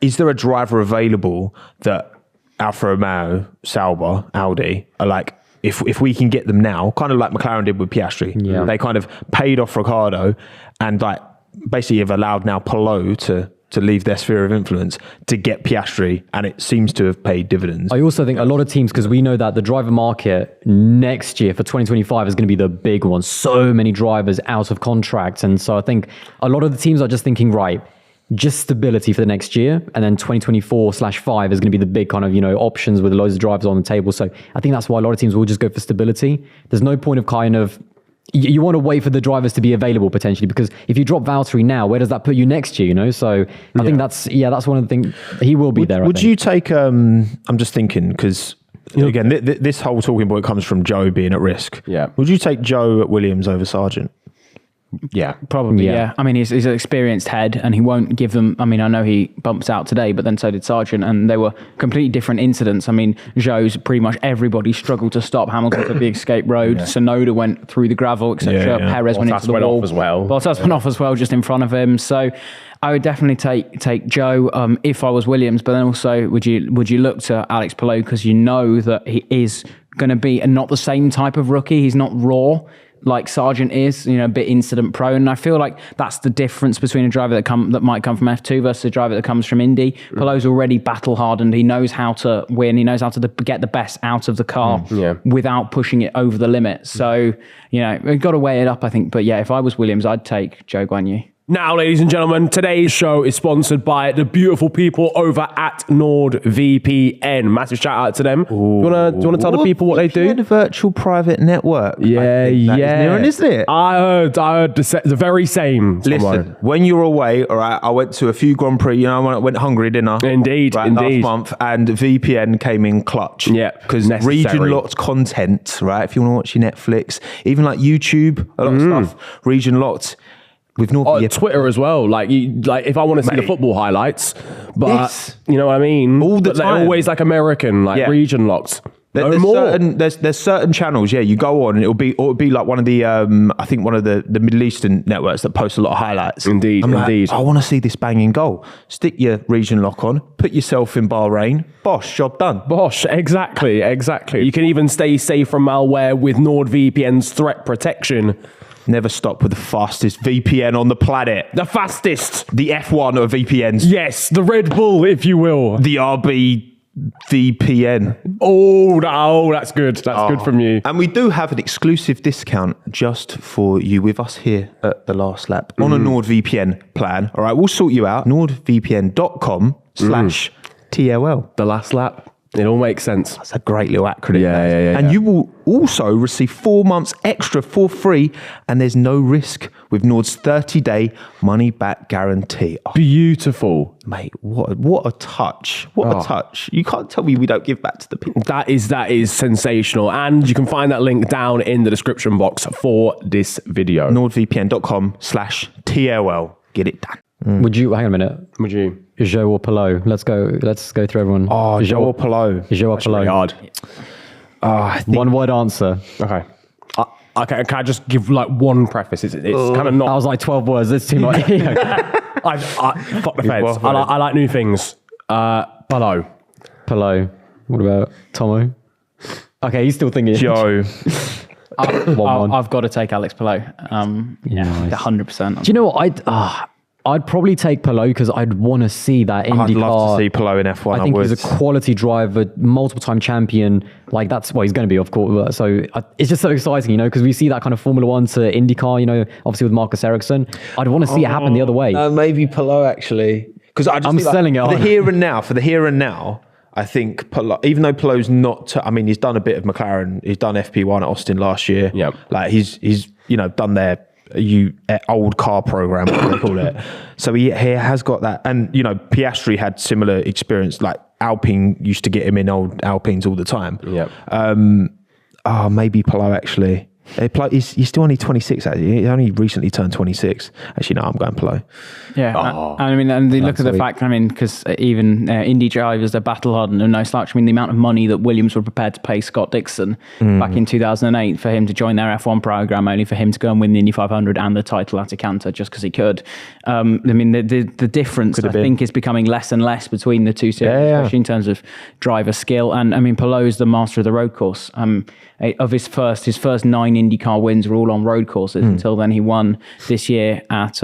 is there a driver available that Alfa Romeo, Sauber, Audi are like, if we can get them now, kind of like McLaren did with Piastri. Yeah. They kind of paid off Ricciardo and like basically have allowed now Palou to leave their sphere of influence to get Piastri, and it seems to have paid dividends. I also think a lot of teams, because we know that the driver market next year for 2025 is going to be the big one. So many drivers out of contract. And so I think a lot of the teams are just thinking, right, just stability for the next year. And then 2024/5 is going to be the big kind of, options with loads of drivers on the table. So I think that's why a lot of teams will just go for stability. There's no point of kind of, you want to wait for the drivers to be available potentially, because if you drop Valtteri now, where does that put you next year? So I think that's one of the things. He will be there. Would you take? I'm just thinking because again, this whole talking point comes from Joe being at risk. Yeah. Would you take Joe at Williams over Sargent? Yeah. Probably, yeah. I mean, he's an experienced head and he won't give them... I mean, I know he bumps out today, but then so did Sargent, and they were completely different incidents. I mean, Zhou's pretty much everybody struggled to stop. Hamilton took the escape road. Sonoda went through the gravel, etc. Perez went into the wall. Off as well. Bottas went off as well, just in front of him. So I would definitely take Zhou if I was Williams, but then also would you look to Alex Palou, because you know that he is going to be not the same type of rookie. He's not raw like Sargent is, a bit incident prone. And I feel like that's the difference between a driver that might come from F2 versus a driver that comes from Indy. Palou's already battle hardened. He knows how to win. He knows how to get the best out of the car without pushing it over the limit. So, we've got to weigh it up, I think. But yeah, if I was Williams, I'd take Zhou Guanyu. Now, ladies and gentlemen, today's show is sponsored by the beautiful people over at NordVPN. Massive shout out to them. Do you want to tell the people what they do? The virtual private network. Yeah. Niran, isn't it? I heard the very same. Listen, when you're away, all right, I went to a few Grand Prix, I went hungry dinner. Indeed. Last month, and VPN came in clutch. Yeah, because region locked content, right? If you want to watch your Netflix, even like YouTube, a lot of stuff, region locked. With NordVPN. Twitter as well. Like if I want to see the football highlights, but you know what I mean? All the time. They're always like American, region locked. There's certain channels, you go on and it'll be like one of the I think one of the Middle Eastern networks that post a lot of highlights. Indeed. Like, I want to see this banging goal. Stick your region lock on, put yourself in Bahrain, bosh, job done. Bosh, exactly. You can even stay safe from malware with NordVPN's threat protection. Never stop with the fastest VPN on the planet. The fastest. The F1 of VPNs. Yes, the Red Bull, if you will. The RB VPN. Oh, that's good. That's good from you. And we do have an exclusive discount just for you with us here at The Last Lap on a NordVPN plan. All right, we'll sort you out. NordVPN.com/TLL. The Last Lap. It all makes sense. That's a great little acronym. Yeah. And you will also receive 4 months extra for free, and there's no risk with Nord's 30-day money-back guarantee. Oh, beautiful. Mate, what a touch. What a touch. You can't tell me we don't give back to the people. That is sensational. And you can find that link down in the description box for this video. NordVPN.com/TLL. Get it done. Would you, hang on a minute. Would you? Zhou or Palou? Let's go through everyone. Oh, Zhou or Palou? Zhou or Palou? Really hard. One word answer. Okay. Can I just give like one preface? It's kind of not. I was like 12 words. That's too much. Fuck the feds. I like new things. Palou. What about Tommo? Okay, he's still thinking. Zhou. I've got to take Alex Palou. Nice. 100%. Do you know what? I'd probably take Palou because I'd want to see that IndyCar. I'd love to see Palou in F1. I think he's a quality driver, multiple-time champion. Like that's what he's going to be, of course. So it's just so exciting, because we see that kind of Formula One to IndyCar. Obviously with Marcus Ericsson. I'd want to see it happen the other way. Maybe Palou actually, because I'm selling it for the here and now. For the here and now, I think Palou, even though Palou's not. He's done a bit of McLaren. He's done FP1 at Austin last year. Yeah, like he's done their old car program, what they call it. So he has got that, and Piastri had similar experience. Like Alpine used to get him in old Alpines all the time. Yeah. Maybe Palou actually. He's still only 26. Actually, he only recently turned 26. Actually, no, I'm going Palou. Yeah, I mean, and they look at the fact. I mean, because even Indy drivers, they're battle hardened and no slouch. I mean, the amount of money that Williams were prepared to pay Scott Dixon back in 2008 for him to join their F1 program, only for him to go and win the Indy 500 and the title at Atlanta just because he could. I mean, the difference I think is becoming less and less between the two series, especially in terms of driver skill. And I mean, Palou's the master of the road course. Of his first 9 IndyCar wins were all on road courses until then he won this year at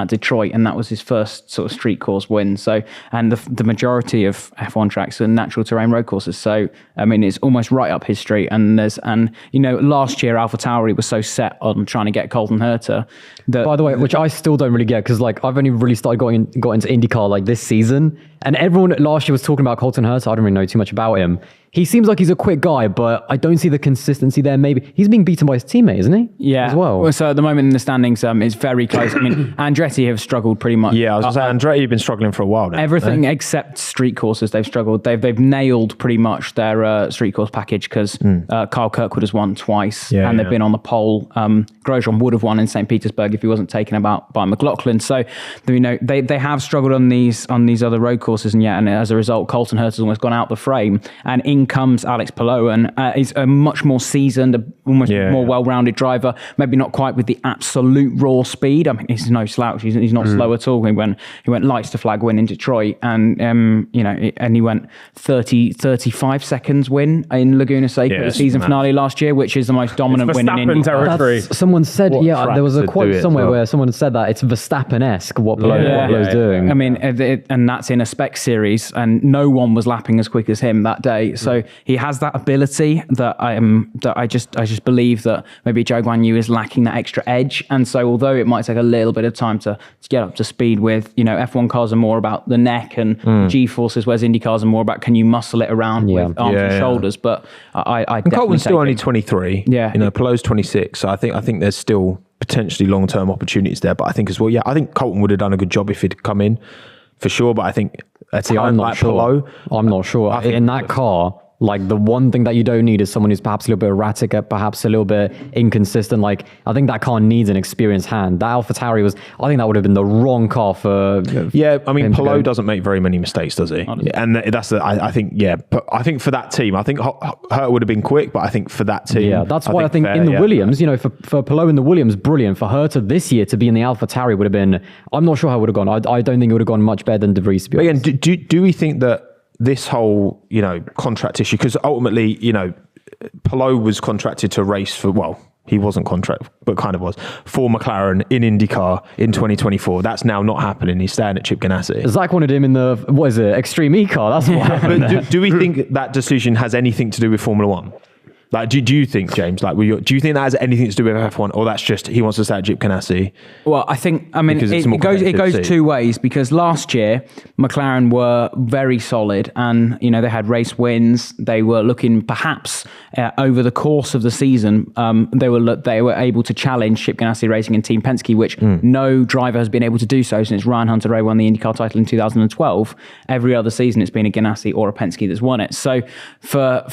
Detroit, and that was his first sort of street course win. So, and the majority of F1 tracks are natural terrain road courses. So, I mean, it's almost right up his street. And last year AlphaTauri was so set on trying to get Colton Herta that, by the way, which I still don't really get, because like I've only really got into IndyCar like this season, and everyone last year was talking about Colton Herta. I don't really know too much about him. He seems like he's a quick guy, but I don't see the consistency there. Maybe he's being beaten by his teammate, isn't he? Yeah. As well. So at the moment in the standings, it's very close. I mean, Andretti have struggled pretty much. Yeah, I was going to say, Andretti have been struggling for a while now. Everything except street courses, they've struggled. They've nailed pretty much their street course package because Kyle Kirkwood has won twice and they've been on the pole. Grosjean would have won in St. Petersburg if he wasn't taken about by McLaughlin. So, they have struggled on these other road courses, and as a result, Colton Herta has almost gone out the frame, and in comes Alex Palou, and he's a much more seasoned, more well-rounded driver. Maybe not quite with the absolute raw speed. I mean, he's no slouch. He's not slow at all. He went lights to flag win in Detroit, and he went 35 seconds win in Laguna Seca at the season finale last year, which is the most dominant win in Indy. territory. Someone said, there was a quote somewhere where someone said that it's Verstappen-esque what Palou's doing. I mean, and that's in a spec series, and no one was lapping as quick as him that day. So he has that ability that I just believe that maybe Zhou Guanyu is lacking that extra edge. And so although it might take a little bit of time to get up to speed with, F1 cars are more about the neck and G-forces, whereas Indy cars are more about can you muscle it around with arms and shoulders. But I and Colton's still only 23. Yeah. Palou's 26. So I think there's still potentially long-term opportunities there. But I think as well, I think Colton would have done a good job if he'd come in for sure. But I think I'm not sure. I'm not sure. In that car, like the one thing that you don't need is someone who's perhaps a little bit erratic, perhaps a little bit inconsistent. Like I think that car needs an experienced hand. That AlphaTauri I think that would have been the wrong car for. Yeah, I mean, Palou doesn't make very many mistakes, does he? And that's I think but I think for that team, I think Herta would have been quick, but I think for that team, that's why I think in the Williams, for Palou in the Williams, brilliant. For Herta this year to be in the AlphaTauri would have been. I'm not sure how it would have gone. I don't think it would have gone much better than De Vries. But again, do we think that this whole, contract issue, because ultimately, Palou was contracted to race he wasn't contract, but kind of was, for McLaren in IndyCar in 2024. That's now not happening. He's staying at Chip Ganassi. Zach wanted him in the, Extreme E-Car. That's what happened. But do we think that decision has anything to do with Formula One? Like, do you think, James, do you think that has anything to do with F1, or that's just he wants to stay at Chip Ganassi? Well, it goes two ways, because last year McLaren were very solid, and they had race wins. They were looking perhaps over the course of the season, they were able to challenge Chip Ganassi Racing and Team Penske, which no driver has been able to do so since Ryan Hunter-Reay won the IndyCar title in 2012. Every other season, it's been a Ganassi or a Penske that's won it. So for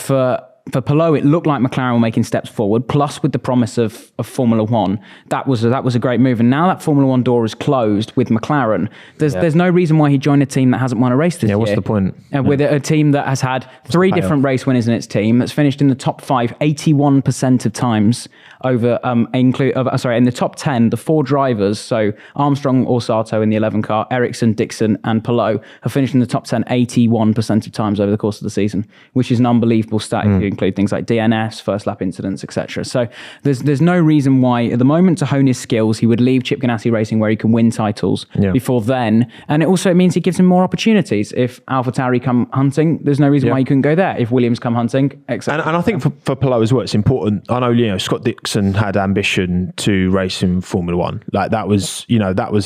Palou, it looked like McLaren were making steps forward, plus with the promise of Formula One. That was a great move. And now that Formula One door is closed with McLaren, there's no reason why he joined a team that hasn't won a race this year. Yeah, what's the point? With a team that has had 3 different race winners in its team, that's finished in the top 5 81% of times in the top 10, the 4 drivers, so Armstrong, Orsato in the 11 car, Ericsson, Dixon and Palou, have finished in the top 10 81% of times over the course of the season, which is an unbelievable stat if you include things like DNFs, first lap incidents, etc. So there's no reason why at the moment to hone his skills he would leave Chip Ganassi Racing where he can win titles before then, and it means it gives him more opportunities. If AlphaTauri come hunting, there's no reason why he couldn't go there. If Williams come hunting, etc. And I think for Palou as well, it's important. I know Scott Dixon had ambition to race in Formula One. Like that was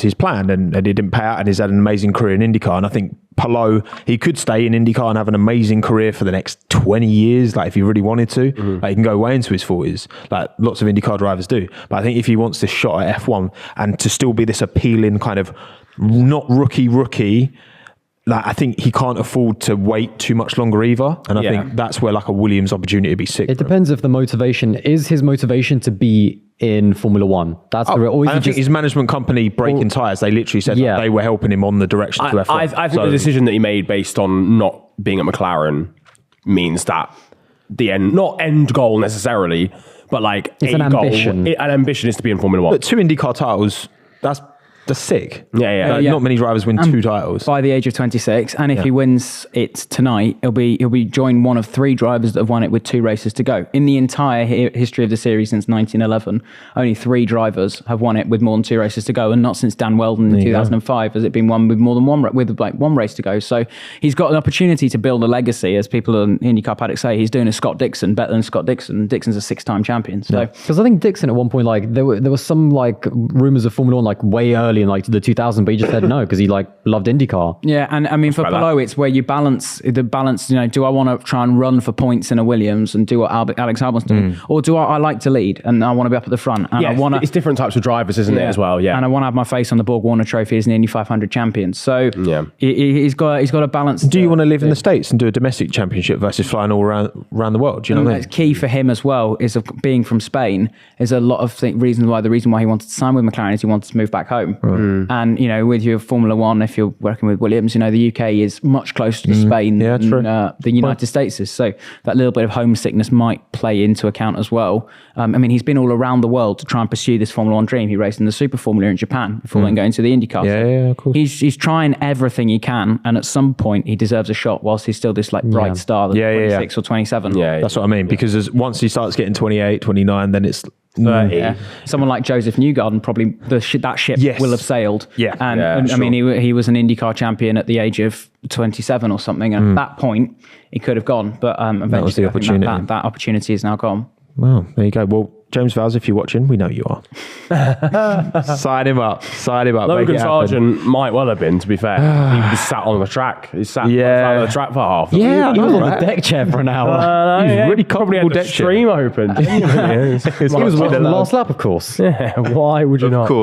his plan, and it didn't pay out, and he's had an amazing career in IndyCar. And I think Palou, he could stay in IndyCar and have an amazing career for the next 20 years, like if he really wanted to. Like he can go way into his 40s, like lots of IndyCar drivers do. But I think if he wants this shot at F1 and to still be this appealing kind of not rookie, like, I think he can't afford to wait too much longer either. And I think that's where like a Williams opportunity would be sick. It depends if the motivation is his motivation to be in Formula One. That's the real. Or is I he think just his management company breaking tyres, they literally said that they were helping him on the direction to F1. I think the decision that he made based on not being at McLaren means that the not end goal necessarily, but like It's an ambition. An ambition is to be in Formula One. But 2 IndyCar titles, that's sick. Yeah. Not many drivers win 2 titles. by the age of 26, and if he wins it tonight, he'll be joined one of 3 drivers that have won it with 2 races to go. In the entire history of the series since 1911, only 3 drivers have won it with more than 2 races to go, and not since Dan Weldon in 2005 has it been won with more than one race to go. So he's got an opportunity to build a legacy, as people in IndyCar paddock say. He's doing a Scott Dixon, better than Scott Dixon. Dixon's a 6-time champion. So because I think Dixon at one point, like there was some like rumors of Formula One like way early in like the 2000s, but he just said no because he like loved IndyCar. yeah, and I mean for Palou, it's where you balance. You know, do I want to try and run for points in a Williams and do what Alex Albon's doing, or do I like to lead and I want to be up at the front? And I want it's different types of drivers, isn't it, as well? Yeah, and I want to have my face on the Borg Warner Trophy as an Indy 500 champion. So he's got a balance. Do you want to live in the States and do a domestic championship versus flying all around the world? Do you know what I mean? It's key for him as well is of being from Spain. Is a lot of reasons why. The reason why he wanted to sign with McLaren is he wanted to move back home. And you know, with your Formula One, if you're working with Williams, you know the UK is much closer to Spain than the United States is. So that little bit of homesickness might play into account as well. I mean, he's been all around the world to try and pursue this Formula One dream. He raced in the Super Formula in Japan before then going to the IndyCar. Yeah, of course. He's trying everything he can, and at some point he deserves a shot whilst he's still this like bright star that's 26 or 27. That's what I mean. Because once he starts getting 28, 29, then it's 30. Yeah. Someone like Joseph Newgarden, probably that ship will have sailed. Yeah. And I mean, he was an IndyCar champion at the age of 27 or something. And at that point, he could have gone. But eventually, that was the opportunity. That opportunity is now gone. Well, there you go. Well, James Vowles, if you're watching, we know you are. Sign him up. Logan Sargent might well have been, to be fair. He was sat on the track. He sat on the track for half. Yeah, he was on the deck chair for an hour. He's really probably comfortable had the deck chair. stream open. He was watching the last lap, of course. Yeah, why would you not? Of course.